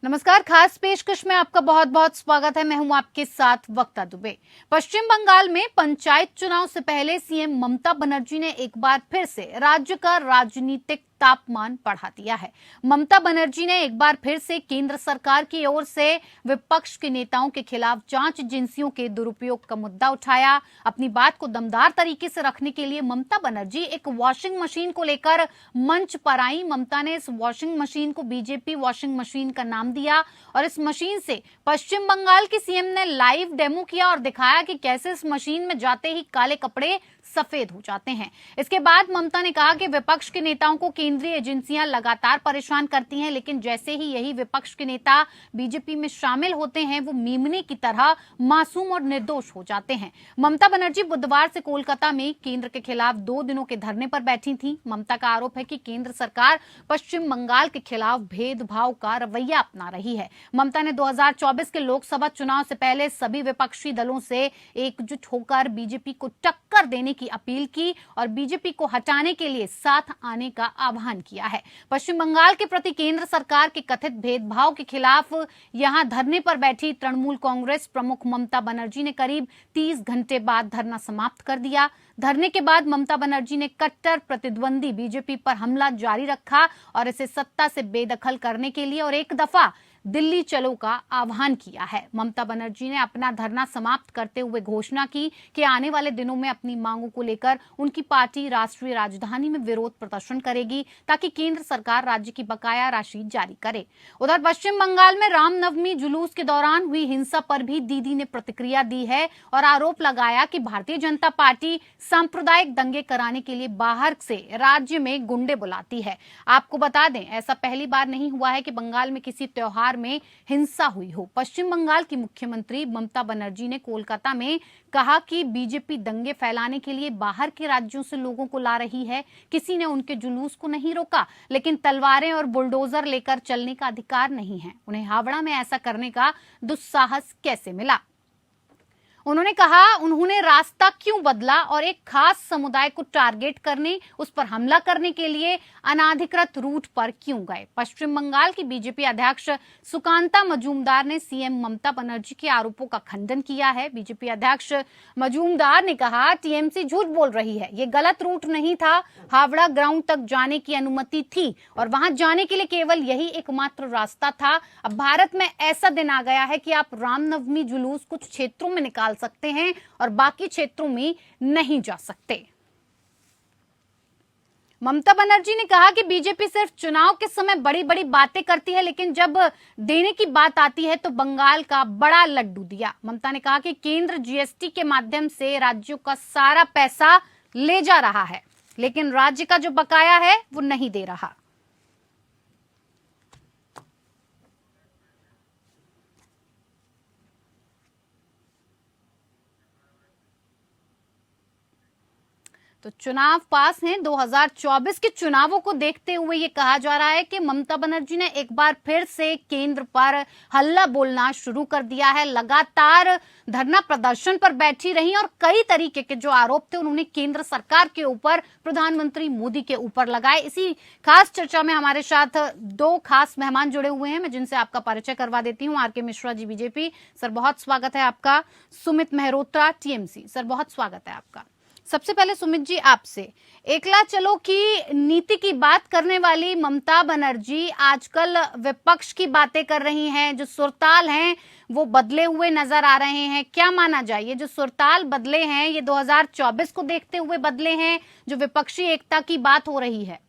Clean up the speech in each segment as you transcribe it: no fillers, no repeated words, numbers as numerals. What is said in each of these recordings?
नमस्कार। खास पेशकश में आपका बहुत बहुत स्वागत है। मैं हूं आपके साथ वक्ता दुबे। पश्चिम बंगाल में पंचायत चुनाव से पहले सीएम ममता बनर्जी ने एक बार फिर से राज्य का राजनीतिक तापमान बढ़ा दिया है। ममता बनर्जी ने एक बार फिर से केंद्र सरकार की ओर से विपक्ष के नेताओं के खिलाफ जांच एजेंसियों के दुरुपयोग का मुद्दा उठाया। अपनी बात को दमदार तरीके से रखने के लिए ममता बनर्जी एक वॉशिंग मशीन को लेकर मंच पर आई। ममता ने इस वॉशिंग मशीन को बीजेपी वॉशिंग मशीन का नाम दिया और इस मशीन से पश्चिम बंगाल की सीएम ने लाइव डेमो किया और दिखाया कि कैसे इस मशीन में जाते ही काले कपड़े सफेद हो जाते हैं। इसके बाद ममता ने कहा कि विपक्ष के नेताओं को केंद्रीय एजेंसियां लगातार परेशान करती हैं, लेकिन जैसे ही यही विपक्ष के नेता बीजेपी में शामिल होते हैं वो मेमने की तरह मासूम और निर्दोष हो जाते हैं। ममता बनर्जी बुधवार से कोलकाता में केंद्र के खिलाफ 2 दिनों के धरने पर बैठी थी। ममता का आरोप है कि केंद्र सरकार पश्चिम बंगाल के खिलाफ भेदभाव का रवैया अपना रही है। ममता ने 2024 के लोकसभा चुनाव से पहले सभी विपक्षी दलों से एकजुट होकर बीजेपी को टक्कर देने की अपील की और बीजेपी को हटाने के लिए साथ आने का आह्वान किया है। पश्चिम बंगाल के प्रति केंद्र सरकार के कथित भेदभाव के खिलाफ यहां धरने पर बैठी तृणमूल कांग्रेस प्रमुख ममता बनर्जी ने करीब 30 घंटे बाद धरना समाप्त कर दिया। धरने के बाद ममता बनर्जी ने कट्टर प्रतिद्वंदी बीजेपी पर हमला जारी रखा और इसे सत्ता से बेदखल करने के लिए और एक दफा दिल्ली चलो का आह्वान किया है। ममता बनर्जी ने अपना धरना समाप्त करते हुए घोषणा की कि आने वाले दिनों में अपनी मांगों को लेकर उनकी पार्टी राष्ट्रीय राजधानी में विरोध प्रदर्शन करेगी ताकि केंद्र सरकार राज्य की बकाया राशि जारी करे। उधर पश्चिम बंगाल में रामनवमी जुलूस के दौरान हुई हिंसा पर भी दीदी ने प्रतिक्रिया दी है और आरोप लगाया कि भारतीय जनता पार्टी सांप्रदायिक दंगे कराने के लिए बाहर से राज्य में गुंडे बुलाती है। आपको बता दें, ऐसा पहली बार नहीं हुआ है कि बंगाल में किसी त्योहार में हिंसा हुई हो। पश्चिम बंगाल की मुख्यमंत्री ममता बनर्जी ने कोलकाता में कहा कि बीजेपी दंगे फैलाने के लिए बाहर के राज्यों से लोगों को ला रही है। किसी ने उनके जुलूस को नहीं रोका, लेकिन तलवारें और बुलडोजर लेकर चलने का अधिकार नहीं है। उन्हें हावड़ा में ऐसा करने का दुस्साहस कैसे मिला? उन्होंने कहा उन्होंने रास्ता क्यों बदला और एक खास समुदाय को टारगेट करने, उस पर हमला करने के लिए अनाधिकृत रूट पर क्यों गए। पश्चिम बंगाल की बीजेपी अध्यक्ष सुकांता मजूमदार ने सीएम ममता बनर्जी के आरोपों का खंडन किया है। बीजेपी अध्यक्ष मजूमदार ने कहा टीएमसी झूठ बोल रही है, ये गलत रूट नहीं था। हावड़ा ग्राउंड तक जाने की अनुमति थी और वहां जाने के लिए केवल यही एकमात्र रास्ता था। अब भारत में ऐसा दिन आ गया है कि आप रामनवमी जुलूस कुछ क्षेत्रों में निकाल सकते हैं और बाकी क्षेत्रों में नहीं जा सकते। ममता बनर्जी ने कहा कि बीजेपी सिर्फ चुनाव के समय बड़ी बड़ी बातें करती है, लेकिन जब देने की बात आती है तो बंगाल का बड़ा लड्डू दिया। ममता ने कहा कि केंद्र जीएसटी के माध्यम से राज्यों का सारा पैसा ले जा रहा है, लेकिन राज्य का जो बकाया है वो नहीं दे रहा। तो चुनाव पास हैं। 2024 के चुनावों को देखते हुए ये कहा जा रहा है कि ममता बनर्जी ने एक बार फिर से केंद्र पर हल्ला बोलना शुरू कर दिया है। लगातार धरना प्रदर्शन पर बैठी रही और कई तरीके के जो आरोप थे उन्होंने केंद्र सरकार के ऊपर, प्रधानमंत्री मोदी के ऊपर लगाए। इसी खास चर्चा में हमारे साथ 2 खास मेहमान जुड़े हुए हैं, मैं जिनसे आपका परिचय करवा देती हूँ। आर के मिश्रा जी, बीजेपी, सर बहुत स्वागत है आपका। सुमित मेहरोत्रा, टीएमसी, सर बहुत स्वागत है आपका। सबसे पहले सुमित जी आपसे, एकला चलो की नीति की बात करने वाली ममता बनर्जी आजकल विपक्ष की बातें कर रही हैं, जो सुरताल हैं वो बदले हुए नजर आ रहे हैं। क्या माना जाए, ये जो सुरताल बदले हैं ये 2024 को देखते हुए बदले हैं, जो विपक्षी एकता की बात हो रही है?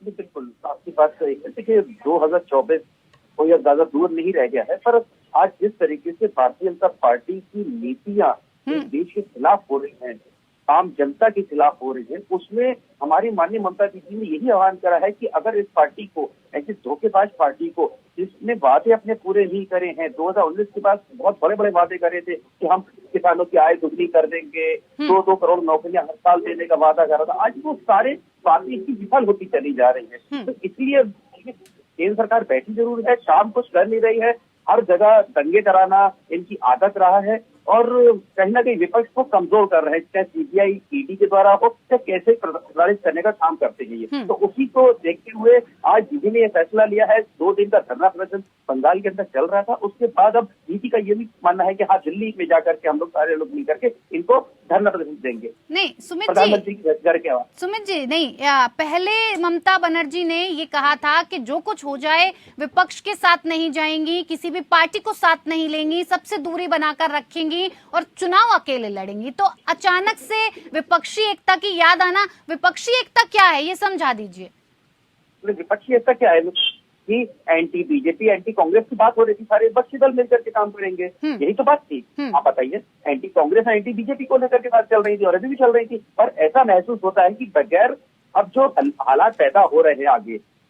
बिल्कुल, आपकी बात सही है। देखिए 2024 कोई अब ज्यादा दूर नहीं रह गया है, पर आज जिस तरीके से भारतीय जनता पार्टी की नीतियां देश के खिलाफ हो रही हैं, आम जनता के खिलाफ हो रही है, उसमें हमारी माननीय ममता दीदी ने यही आह्वान करा है कि अगर इस पार्टी को, ऐसी धोखेबाज पार्टी को जिसने वादे अपने पूरे नहीं करे हैं, 2019 के बाद बहुत बड़े बड़े वादे करे थे कि हम किसानों की आय दुगनी कर देंगे, 2-2 करोड़ नौकरियां हर साल देने का वादा कर रहा था, आज वो सारे बातें इसकी विफल होती चली जा रही है। तो इसलिए केंद्र सरकार बैठी जरूर है, शाम कुछ कर नहीं रही है, हर जगह दंगे कराना इनकी आदत रहा है और कहीं ना कहीं विपक्ष को कमजोर कर रहे हैं, चाहे सीबीआई ईडी के द्वारा हो, चाहे कैसे प्रताड़ित करने का काम करते हैं ये। तो उसी को देखते हुए आज डीजी ने यह फैसला लिया है। 2 दिन का धरना प्रदर्शन बंगाल के अंदर चल रहा था, उसके बाद अब डीजी का ये भी मानना है कि हाँ, दिल्ली में जाकर के हम लोग सारे लोग मिलकर के इनको धरना प्रदर्शन देंगे। नहीं सुमित प्रधानमंत्री जी, की घर के आवाज। सुमित जी नहीं, पहले ममता बनर्जी ने ये कहा था कि जो कुछ हो जाए विपक्ष के साथ नहीं जाएंगी, किसी भी पार्टी को साथ नहीं लेंगी, सबसे दूरी बनाकर रखेंगी और चुनाव अकेले लड़ेंगी। तो अचानक से विपक्षी एकता की याद आना, विपक्षी एकता क्या है ये समझा दीजिए। विपक्षी एकता क्या है कि एंटी बीजेपी एंटी कांग्रेस की बात हो रही थी, सारे विपक्षी दल मिलकर के काम करेंगे, यही तो बात थी। आप बताइए, एंटी कांग्रेस एंटी बीजेपी को लेकर के बात चल रही थी और अभी भी चल रही थी। और ऐसा महसूस होता है कि बगैर अब जो हालात पैदा हो रहे हैं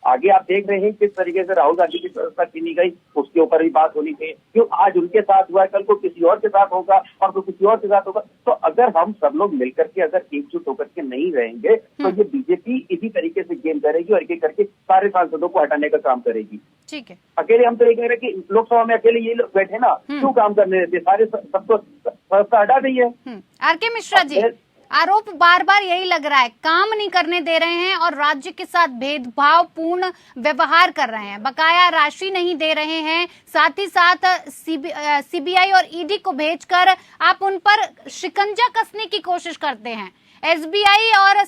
आगे आप देख रहे हैं किस तरीके से राहुल गांधी की व्यवस्था चुनी गई, उसके ऊपर भी बात होनी चाहिए। क्यों आज उनके साथ हुआ है, कल को किसी और के साथ होगा और तो किसी और के साथ होगा। तो अगर हम सब लोग मिलकर के अगर एकजुट होकर के नहीं रहेंगे तो ये बीजेपी इसी तरीके से गेम करेगी और एक करके सारे सांसदों को हटाने का काम करेगी। ठीक है, अकेले हम तो ये कह रहे हैं कि लोकसभा में अकेले ये लोग बैठे ना, क्यों काम करने देते, सारे सबको व्यवस्था हटा दी है। आर.के. मिश्रा जी, आरोप बार बार यही लग रहा है, काम नहीं करने दे रहे हैं और राज्य के साथ भेदभाव पूर्ण व्यवहार कर रहे हैं, बकाया राशि नहीं दे रहे हैं, साथ ही साथ सीबीआई और ईडी को भेजकर आप उन पर शिकंजा कसने की कोशिश करते हैं। एसबीआई और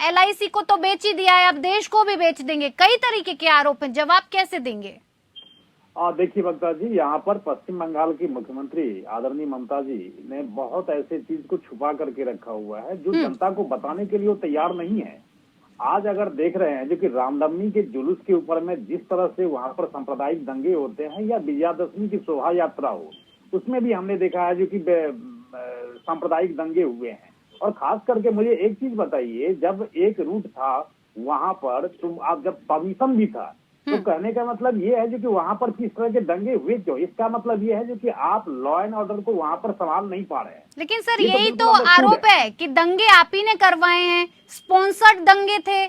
एलआईसी को तो बेच ही दिया है, अब देश को भी बेच देंगे। कई तरीके के आरोप हैं, जवाब कैसे देंगे? देखिए वक्ता जी, यहाँ पर पश्चिम बंगाल की मुख्यमंत्री आदरणीय ममता जी ने बहुत ऐसे चीज को छुपा करके रखा हुआ है जो जनता को बताने के लिए वो तैयार नहीं है। आज अगर देख रहे हैं जो कि रामनवमी के जुलूस के ऊपर में जिस तरह से वहाँ पर सांप्रदायिक दंगे होते हैं या विजयादशमी की शोभा यात्रा हो, उसमें भी हमने देखा है जो कि सांप्रदायिक दंगे हुए हैं। और खास करके मुझे एक चीज बताइए, जब एक रूट था वहाँ पर, तो आप जब परमिशन भी था, तो कहने का मतलब ये है जो कि वहाँ पर किस तरह के दंगे हुए क्यों? इसका मतलब ये है जो कि आप लॉ एंड ऑर्डर को वहाँ पर संभाल नहीं पा रहे हैं। लेकिन सर यही तो आरोप है कि दंगे आप ही ने करवाए हैं, स्पॉन्सर्ड दंगे थे,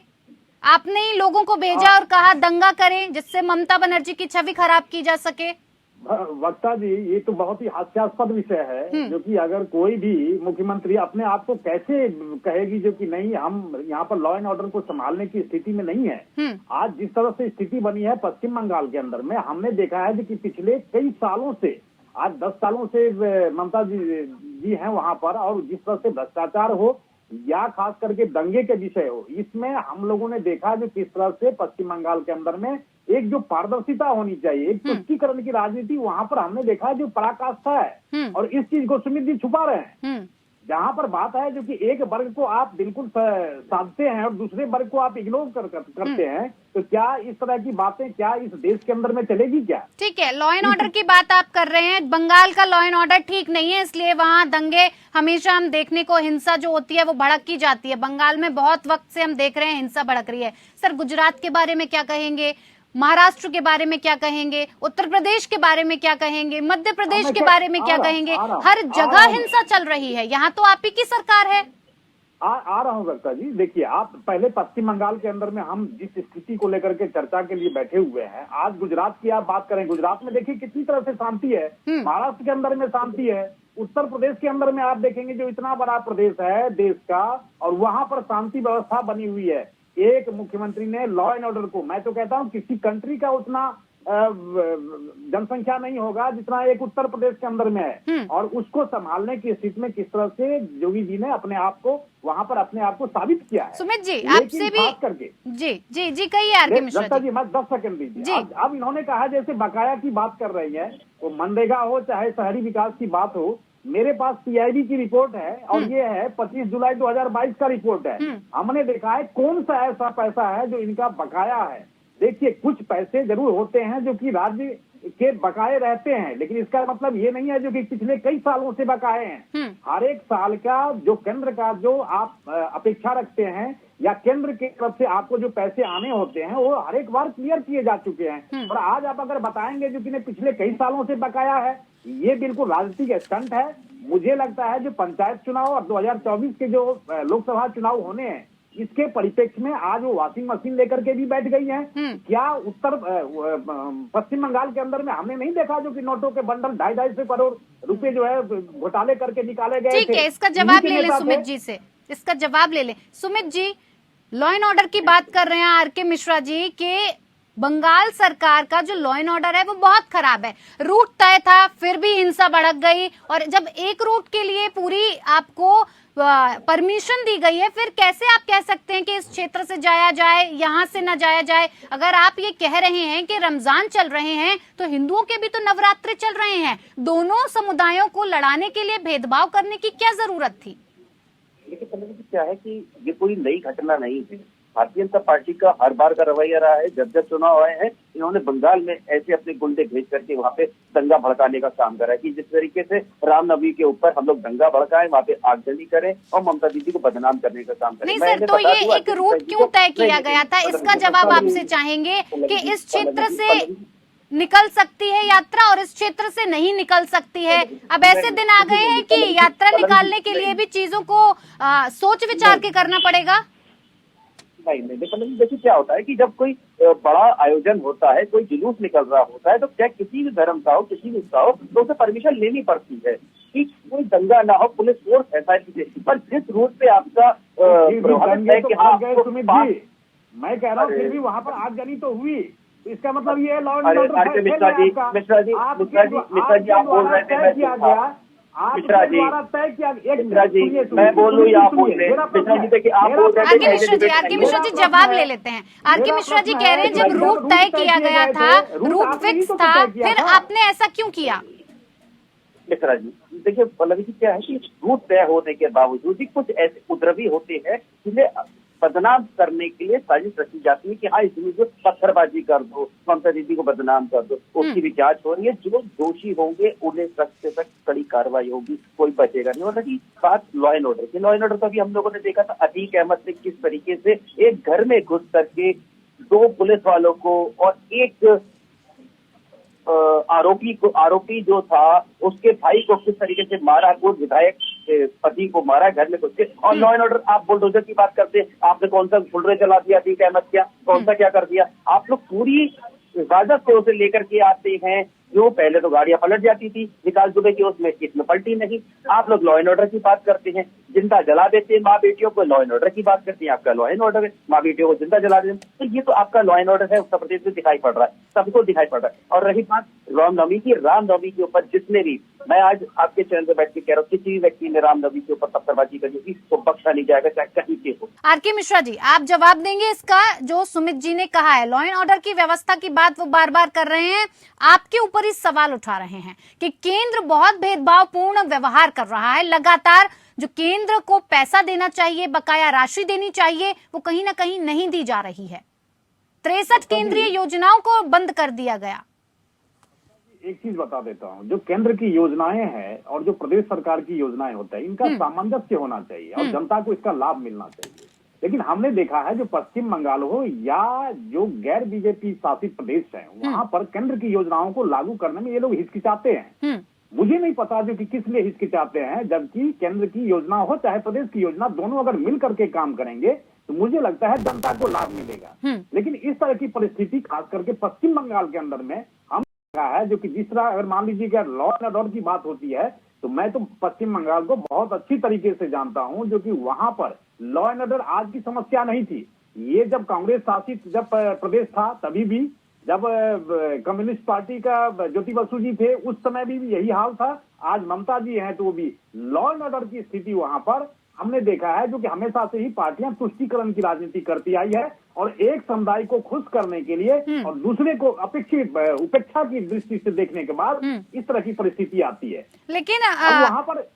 आपने ही लोगों को भेजा और कहा दंगा करें जिससे ममता बनर्जी की छवि खराब की जा सके। वक्ता जी, ये तो बहुत ही हास्यास्पद विषय है जो कि अगर कोई भी मुख्यमंत्री अपने आप को कैसे कहेगी जो कि नहीं, हम यहाँ पर लॉ एंड ऑर्डर को संभालने की स्थिति में नहीं है। आज जिस तरह से स्थिति बनी है पश्चिम बंगाल के अंदर में, हमने देखा है कि पिछले कई सालों से, आज 10 सालों से ममता जी हैं वहाँ पर, और जिस तरह से भ्रष्टाचार हो या खास करके दंगे के विषय हो, इसमें हम लोगों ने देखा जो किस तरह से पश्चिम बंगाल के अंदर में एक जो पारदर्शिता होनी चाहिए, एक तुष्टीकरण की राजनीति वहां पर हमने देखा है जो पराकाष्ठा है। और इस चीज को सुमित जी छुपा रहे हैं। जहां पर बात है जो कि एक वर्ग को आप बिल्कुल साधते हैं और दूसरे वर्ग को आप इग्नोर करते हैं, तो क्या इस तरह की बातें क्या इस देश के अंदर में चलेगी क्या? ठीक है, लॉ एंड ऑर्डर की बात आप कर रहे हैं, बंगाल का लॉ एंड ऑर्डर ठीक नहीं है, इसलिए वहाँ दंगे हमेशा हम देखने को, हिंसा जो होती है वो भड़क की जाती है। बंगाल में बहुत वक्त से हम देख रहे हैं हिंसा भड़क रही है। सर, गुजरात के बारे में क्या कहेंगे, महाराष्ट्र के बारे में क्या कहेंगे, उत्तर प्रदेश के बारे में क्या कहेंगे, मध्य प्रदेश के बारे में क्या कहेंगे? हर जगह हिंसा चल रही है, यहाँ तो आप ही की सरकार है। आ रहा हूँ वक्ता जी। देखिए, आप पहले पश्चिम बंगाल के अंदर में हम जिस स्थिति को लेकर के चर्चा के लिए बैठे हुए हैं, आज गुजरात की आप बात करें, गुजरात में देखिए कितनी तरह से शांति है, महाराष्ट्र के अंदर में शांति है, उत्तर प्रदेश के अंदर में आप देखेंगे जो इतना बड़ा प्रदेश है देश का, और वहां पर शांति व्यवस्था बनी हुई है। एक मुख्यमंत्री ने लॉ एंड ऑर्डर को, मैं तो कहता हूं किसी कंट्री का उतना जनसंख्या नहीं होगा जितना एक उत्तर प्रदेश के अंदर में है, और उसको संभालने की स्थिति में किस तरह से योगी जी ने अपने आप को वहां पर अपने आप को साबित किया है। सुमित जी, आपसे भी करके जी कहिए आर.के. मिश्रा जी। मैं 10 सेकंड दीजिए। अब इन्होंने कहा जैसे बकाया की बात कर रही है, वो मनरेगा हो चाहे शहरी विकास की बात हो, मेरे पास पीआईबी की रिपोर्ट है और ये है 25 जुलाई 2022 का रिपोर्ट है। हमने देखा है कौन सा ऐसा पैसा है जो इनका बकाया है। देखिए, कुछ पैसे जरूर होते हैं जो कि राज्य के बकाए रहते हैं, लेकिन इसका मतलब ये नहीं है जो कि पिछले कई सालों से बकाए हैं। हर एक साल का जो केंद्र का जो आप अपेक्षा रखते हैं या केंद्र की तरफ से आपको जो पैसे आने होते हैं वो हर एक बार क्लियर किए जा चुके हैं। और आज आप अगर बताएंगे जो कि पिछले कई सालों से बकाया है, ये बिल्कुल राजनीतिक स्टंट है। मुझे लगता है जो पंचायत चुनाव और 2024 के जो लोकसभा चुनाव होने हैं, इसके परिप्रेक्ष्य में आज वो वॉशिंग मशीन लेकर के भी बैठ गई हैं। क्या पश्चिम बंगाल के अंदर में हमने नहीं देखा जो कि नोटों के बंडल 250 करोड़ रुपए जो है घोटाले करके निकाले गए थे। ठीक है, इसका जवाब ले लें सुमित जी से, इसका जवाब ले लें। Sumit ji, law and order की बात कर रहे हैं आर.के. मिश्रा जी के बंगाल सरकार का जो लॉ एंड ऑर्डर है वो बहुत खराब है। रूट तय था, फिर भी हिंसा भड़क गई, और जब एक रूट के लिए पूरी आपको परमिशन दी गई है, फिर कैसे आप कह सकते हैं कि इस क्षेत्र से जाया जाए, यहाँ से न जाया जाए? अगर आप ये कह रहे हैं कि रमजान चल रहे हैं तो हिंदुओं के भी तो नवरात्रे चल रहे हैं, दोनों समुदायों को लड़ाने के लिए भेदभाव करने की क्या जरूरत थी? देखिए, क्या है कि ये कोई नई घटना नहीं है। भारतीय जनता पार्टी का हर बार का रवैया रहा है। जब जब चुनाव आए हैं, इन्होंने बंगाल में ऐसे अपने गुंडे भेज करके वहाँ पे दंगा भड़काने का काम करा है कि जिस तरीके से रामनवमी के ऊपर हम लोग दंगा भड़काएं, वहाँ पे आगजनी करें और ममता दीदी को बदनाम करने का काम करें। नहीं सर, तो ये एक रूट क्यों तय किया गया था, इसका जवाब आपसे चाहेंगे कि इस क्षेत्र से निकल सकती है यात्रा और इस क्षेत्र से नहीं निकल सकती है। अब ऐसे दिन आ गए हैं कि यात्रा निकालने के लिए भी चीजों को सोच विचार के करना पड़ेगा। नहीं, देखिए क्या होता है कि जब कोई बड़ा आयोजन होता है, कोई जुलूस निकल रहा होता है, तो क्या किसी भी धर्म का हो, किसी भी का हो, तो उसे परमिशन लेनी पड़ती है कि कोई दंगा ना हो, पुलिस फोर्स ऐसा है। पर जिस रूट पे आपका प्रभावित है कि हाँ, सुमित जी, मैं कह रहा हूँ फिर भी वहाँ पर आगजनी तो हुई, इसका मतलब ये law and order Mishra ji आप बोल रहे थे, किया गया मिश्रा जी, मैं बोल लूँ या आप बोल रहे हैं? मिश्रा जी देखिए, आप बोल रहे थे। आर.के. मिश्रा जी जवाब ले लेते हैं। आर.के. मिश्रा जी कह रहे हैं जब रूट तय किया गया था, रूट फिक्स था, फिर आपने ऐसा क्यों किया? मिश्रा जी देखिए, पल्लवी जी क्या है कि रूट तय होने के बावजूद भी कुछ ऐसे उपद्रवी होते हैं जिन्हें बदनाम करने के लिए साजिश रची जाती है कि हाँ, इसमें जो पत्थरबाजी कर दो, ममता दीदी को बदनाम कर दो। उसकी भी जांच हो रही है, जो दोषी होंगे उन्हें सख्त से सख्त कड़ी कार्रवाई होगी, कोई बचेगा नहीं। और रही बात लॉ एंड ऑर्डर की, लॉ एंड ऑर्डर का भी हम लोगों ने देखा था अतीक अहमद ने किस तरीके से एक घर में घुस करके 2 पुलिस वालों को और एक आरोपी जो था उसके भाई को किस तरीके से मारा, को विधायक पति को मारा घर में घुस के। और लॉ एंड ऑर्डर, आप बुलडोजर की बात करते हैं, आपने कौन सा फुलरे चला दिया, अतीक अहमद क्या कौन सा क्या कर दिया? आप लोग पूरी हिफाजत से उसे लेकर के आते हैं। जो पहले तो गाड़ियां पलट जाती थी निकाल दुबे की, उसमें इसमें पलटी नहीं। आप लोग लॉ एंड ऑर्डर की बात करते हैं, जिंदा जला देते हैं माँ बेटियों को, लॉ एंड ऑर्डर की बात करते हैं, आपका लॉ एंड ऑर्डर है माँ बेटियों को जिंदा जला देते। तो ये तो आपका लॉ एंड ऑर्डर है, उत्तर प्रदेश में दिखाई पड़ रहा है, सबको दिखाई पड़ रहा है। और रही बात रामनवमी के ऊपर, जिसने भी, मैं आज आपके चैनल पर बैठ के कह रहा हूँ, किसी भी व्यक्ति ने रामनवमी के ऊपर पत्थरबाजी करी होगी तो बख्शा नहीं जाएगा, चाहे कहीं के हो। आर.के. मिश्रा जी, आप जवाब देंगे इसका? जो सुमित जी ने कहा है, लॉ एंड ऑर्डर की व्यवस्था की बात वो बार बार कर रहे हैं, आपके ऊपर ही सवाल उठा रहे हैं कि केंद्र बहुत भेदभावपूर्ण व्यवहार कर रहा है। लगातार जो केंद्र को पैसा देना चाहिए, बकाया राशि देनी चाहिए, वो कहीं ना कहीं नहीं दी जा रही है। 63 केंद्रीय योजनाओं को बंद कर दिया गया। एक चीज बता देता हूँ, जो केंद्र की योजनाएं हैं और जो प्रदेश सरकार की योजनाएं होता है, इनका सामंजस्य होना चाहिए और जनता को इसका लाभ मिलना चाहिए। लेकिन हमने देखा है जो पश्चिम बंगाल हो या जो गैर बीजेपी शासित प्रदेश है, वहां पर केंद्र की योजनाओं को लागू करने में ये लोग हिचकिचाते हैं। मुझे नहीं पता जो कि किस लिए हिचकिचाते हैं, जबकि केंद्र की योजना हो चाहे प्रदेश की योजना, दोनों अगर मिल करके काम करेंगे तो मुझे लगता है जनता को लाभ मिलेगा। लेकिन इस तरह की परिस्थिति खास करके पश्चिम बंगाल के अंदर में हम है, जो कि जिस तरह अगर मान लीजिए कि लॉ एंड ऑर्डर की बात होती है, तो मैं तो पश्चिम बंगाल को बहुत अच्छी तरीके से जानता हूं, जो कि वहां पर लॉ एंड ऑर्डर आज की समस्या नहीं थी। ये जब कांग्रेस शासित जब प्रदेश था, तभी भी जब कम्युनिस्ट पार्टी का ज्योति बसु जी थे, उस समय भी यही हाल था। आज ममता जी हैं तो भी लॉ एंड ऑर्डर की स्थिति वहां पर हमने देखा है, जो कि हमेशा से ही पार्टियां तुष्टीकरण की राजनीति करती आई है और एक समुदाय को खुश करने के लिए और दूसरे को उपेक्षा की दृष्टि से देखने के बाद इस तरह की परिस्थिति आती है। लेकिन वहां पर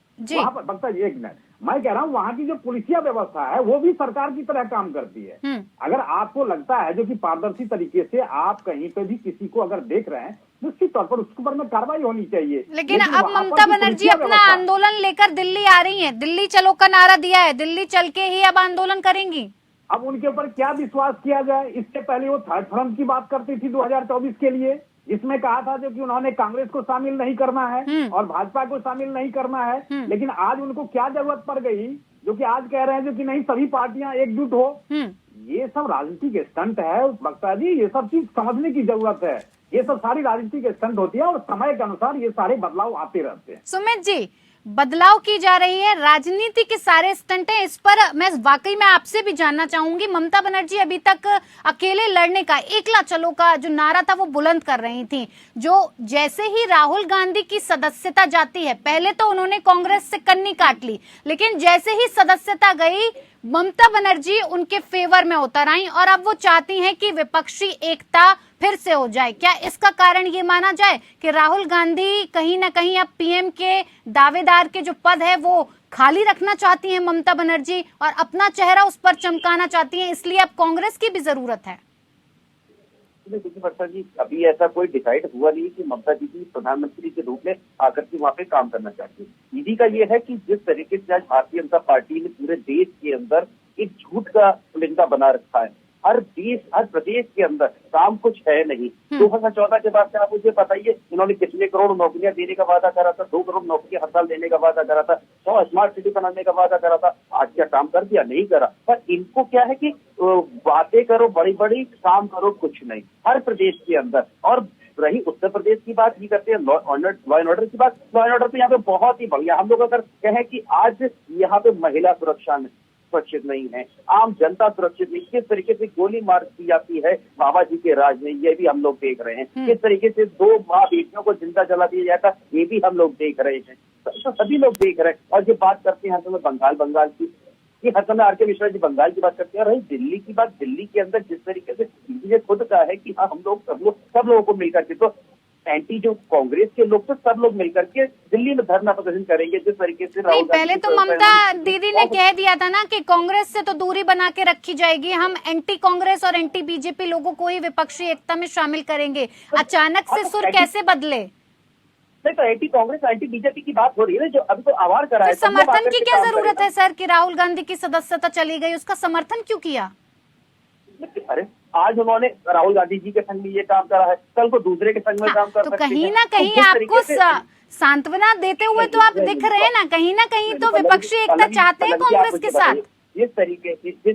बता एक मिनट, मैं कह रहा हूँ वहाँ की जो पुलिसिया व्यवस्था है वो भी सरकार की तरह काम करती है। अगर आपको लगता है जो कि पारदर्शी तरीके से आप कहीं पे भी किसी को अगर देख रहे हैं, निश्चित तौर पर उसके ऊपर में कार्रवाई होनी चाहिए। लेकिन अब ममता बनर्जी अपना आंदोलन लेकर दिल्ली आ रही हैं, दिल्ली चलो का नारा दिया है, दिल्ली चल के ही अब आंदोलन करेंगी। अब उनके ऊपर क्या विश्वास किया जाए? इससे पहले वो थर्ड फ्रंट की बात करती थी 2024 के लिए, जिसमें कहा था जो कि उन्होंने कांग्रेस को शामिल नहीं करना है और भाजपा को शामिल नहीं करना है। लेकिन आज उनको क्या जरूरत पड़ गई जो कि आज कह रहे हैं जो कि नहीं सभी पार्टियां एकजुट हो। ये सब राजनीतिक स्टंट है वक्ता जी, ये सब चीज समझने की जरूरत है। ये सब सारी राजनीतिक स्टंट होती है और समय के अनुसार ये सारे बदलाव आते रहते हैं। सुमित जी, बदलाव की जा रही है, राजनीति के सारे स्टंट हैं, इस पर मैं वाकई में आपसे भी जानना चाहूंगी। ममता बनर्जी अभी तक अकेले लड़ने का, एकला चलो का जो नारा था वो बुलंद कर रही थी। जो जैसे ही राहुल गांधी की सदस्यता जाती है, पहले तो उन्होंने कांग्रेस से कन्नी काट ली, लेकिन जैसे ही सदस्यता गई ममता बनर्जी उनके फेवर में उतर आई और अब वो चाहती हैं कि विपक्षी एकता फिर से हो जाए। क्या इसका कारण ये माना जाए कि राहुल गांधी कहीं ना कहीं अब पीएम के दावेदार के जो पद है वो खाली रखना चाहती हैं ममता बनर्जी और अपना चेहरा उस पर चमकाना चाहती हैं, इसलिए अब कांग्रेस की भी जरूरत है? देखिए वर्षा जी, अभी ऐसा कोई डिसाइड हुआ नहीं कि ममता दीदी प्रधानमंत्री के रूप में आकर के वहाँ पे काम करना चाहती है। दीदी का ये है कि जिस तरीके से आज भारतीय जनता पार्टी ने पूरे देश के अंदर एक झूठ का पुलिंदा बना रखा है, हर प्रदेश के अंदर काम कुछ है नहीं। 2014 के बाद से आप मुझे बताइए, इन्होंने कितने करोड़ नौकरियां देने का वादा करा था, 2 करोड़ नौकरियां हर साल देने का वादा करा था, 100 स्मार्ट सिटी बनाने का वादा करा था। आज क्या काम कर दिया? नहीं करा। पर इनको क्या है कि बातें करो बड़ी बड़ी, काम करो कुछ नहीं हर प्रदेश के अंदर। और रही उत्तर प्रदेश की बात, ये करते हैं लॉ एंड ऑर्डर की बात। लॉ एंड ऑर्डर तो यहाँ पे बहुत ही बढ़िया। हम लोग अगर कहें कि आज यहाँ पे महिला सुरक्षा सुरक्षित नहीं है, आम जनता सुरक्षित नहीं, किस तरीके से गोली मार दी जाती है बाबा जी के राज में, ये भी हम लोग देख रहे हैं। किस तरीके से 2 माँ बेटियों को जिंदा जला दिया जाता, ये भी हम लोग देख रहे हैं। तो सभी लोग देख रहे हैं। और जो बात करते हैं हर समय बंगाल की, ये हर समय आर.के. मिश्रा जी बंगाल की बात करते हैं। और रही दिल्ली की बात, दिल्ली के अंदर जिस तरीके से ये खुद कहा है कि हाँ हम लोग सब लोगों को मिलकर के, तो एंटी जो कांग्रेस के लोग तो सब लोग मिलकर के दिल्ली में धरना प्रदर्शन करेंगे जिस तरीके से। नहीं, पहले तो ममता दीदी ने कह दिया था ना कि कांग्रेस से तो दूरी बना के रखी जाएगी, हम एंटी कांग्रेस और एंटी बीजेपी लोगों को ही विपक्षी एकता में शामिल करेंगे। अचानक से सुर कैसे बदले? नहीं तो एंटी कांग्रेस एंटी बीजेपी की बात हो रही है, जो अभी तो आवार करा है। समर्थन की क्या जरूरत है सर कि राहुल गांधी की सदस्यता चली गई, उसका समर्थन क्यों किया? अरे आज उन्होंने राहुल गांधी जी के संग में ये काम करा है, कल को दूसरे के संग में काम कर तो सकते हैं। कहीं ना कहीं आपको सांत्वना देते हुए तो आप दिख रहे हैं ना कहीं तो विपक्षी एकता चाहते हैं कांग्रेस के साथ। जिस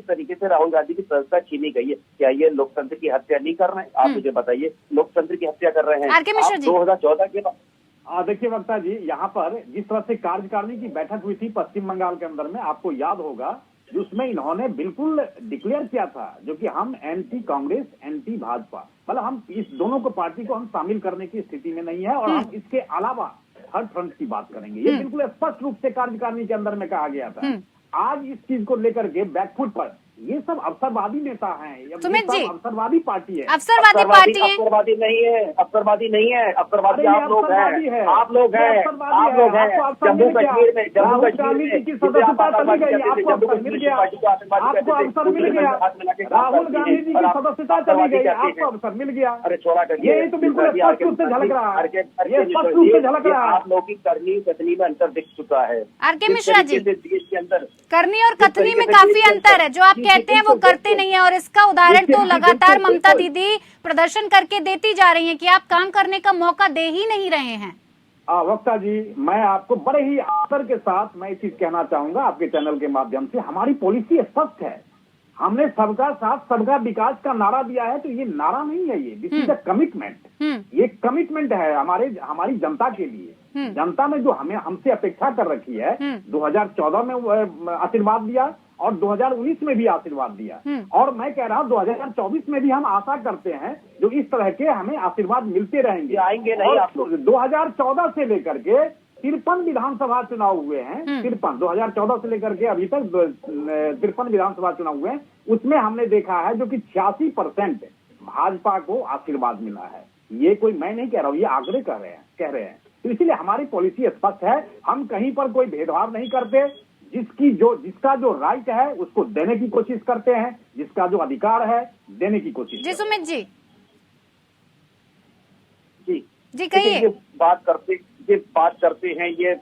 तरीके से राहुल गांधी की सदस्यता छीनी गई है, क्या ये लोकतंत्र की हत्या नहीं कर रहे हैं? आप मुझे बताइए, लोकतंत्र की हत्या कर रहे हैं। आर.के. मिश्रा जी, 2014 के बाद देखिए वक्ता जी, यहाँ पर जिस तरह से कार्यकारिणी की बैठक हुई थी पश्चिम बंगाल के अंदर में, आपको याद होगा उसमें इन्होंने बिल्कुल डिक्लेयर किया था जो कि हम एंटी कांग्रेस एंटी भाजपा, मतलब हम इस दोनों को पार्टी को हम शामिल करने की स्थिति में नहीं है और हम इसके अलावा थर्ड फ्रंट की बात करेंगे। ये बिल्कुल स्पष्ट रूप से कार्यकारिणी के अंदर में कहा गया था। आज इस चीज को लेकर के बैकफुट पर ये सब अवसरवादी नेता हैं, सुमित जी, अवसरवादी पार्टी है। अवसरवादी पार्टी है? अवसरवादी नहीं है, अवसरवादी नहीं है, अवसरवादी आप लोग हैं, आप लोग हैं। जम्मू कश्मीर में राहुल गांधी की सदस्यता चली गई, आपको अवसर मिल गया, आपको अवसर मिल गया। राहुल गांधी जी की सदस्यता चली गई, आपको अवसर मिल गया। अरे छोड़ा कर, ये तो बिल्कुल स्पष्ट रूप से झलक रहा है, ये स्पष्ट रूप से झलक रहा है। आप लोग की करनी कथनी में अंतर दिख चुका है। आर.के. मिश्रा जी, देश के अंदर करनी और कथनी में काफी अंतर है। जो आप कहते हैं वो करते नहीं है और इसका उदाहरण तो लगातार ममता दीदी प्रदर्शन करके देती जा रही हैं कि आप काम करने का मौका दे ही नहीं रहे हैं। वक्ता जी, मैं आपको बड़े ही आदर के साथ मैं ये चीज कहना चाहूंगा आपके चैनल के माध्यम से, हमारी पॉलिसी स्पष्ट है। हमने सबका साथ सबका विकास का नारा दिया है, तो ये नारा नहीं है, ये दिस इज अ कमिटमेंट। ये कमिटमेंट है हमारी जनता के लिए। जनता ने जो हमसे अपेक्षा कर रखी है, 2014 में आशीर्वाद दिया और 2019 में भी आशीर्वाद दिया, और मैं कह रहा हूँ 2024 में भी हम आशा करते हैं जो इस तरह के हमें आशीर्वाद मिलते रहेंगे। आएंगे नहीं आप लोग। 2014 से लेकर के 53 विधानसभा चुनाव हुए हैं, 53 2014 से लेकर के अभी तक 53 विधानसभा चुनाव हुए हैं, उसमें हमने देखा है जो कि 86% भाजपा को आशीर्वाद मिला है। ये कोई मैं नहीं कह रहा हूँ, ये आंकड़े कह रहे हैं। तो इसीलिए हमारी पॉलिसी स्पष्ट है, हम कहीं पर कोई भेदभाव नहीं करते। जिसका जो राइट है उसको देने की कोशिश करते हैं, जिसका जो अधिकार है देने की कोशिश। जी सुमित जी, जी कहिए। ये बात करते हैं, ये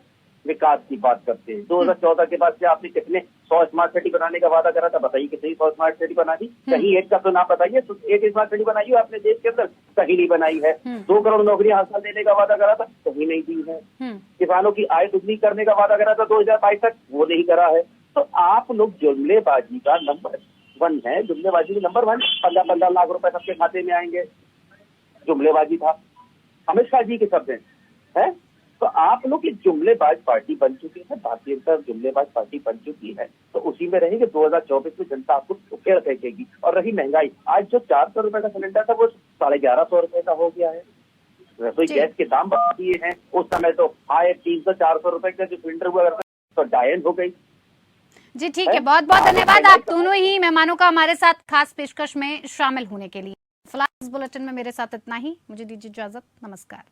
विकास की बात करते हैं। 2014 के बाद से आपने कितने 100 स्मार्ट सिटी बनाने का वादा करा था? बताइए कितनी 100 स्मार्ट सिटी बना दी? कहीं एक का तो नाम बताइए। तो एक स्मार्ट सिटी बनाई हो आपने देश के अंदर? कहीं नहीं बनाई है। 2 करोड़ नौकरियां हर साल देने का वादा करा था, कहीं नहीं दी है। किसानों की आय दुगनी करने का वादा करा था 2022 तक, वो नहीं करा है। तो आप लोग जुमलेबाजी का नंबर 1 है, जुमलेबाजी में नंबर 1, 15-15 लाख रुपए सबके खाते में आएंगे, जुमलेबाजी था, अमित शाह जी के शब्द हैं। तो आप लोग एक जुमलेबाज पार्टी बन चुकी है, भारतीय जनता जुमलेबाज पार्टी बन चुकी है, तो उसी में रहेंगे। 2024 में जनता आपको ठोकर फेंकेगी। और रही महंगाई, आज जो 400 रुपए का सिलेंडर था वो 1150 रुपए का हो गया है। रसोई गैस के दाम बढ़ा दिए हैं, उस समय तो आए 300-400 रुपए का जो सिलेंडर हुआ करता तो डायन हो गई। जी ठीक है, बहुत बहुत धन्यवाद आप दोनों ही मेहमानों का हमारे साथ खास पेशकश में शामिल होने के लिए। फिलहाल इस बुलेटिन में मेरे साथ इतना ही, मुझे दीजिए इजाजत, नमस्कार।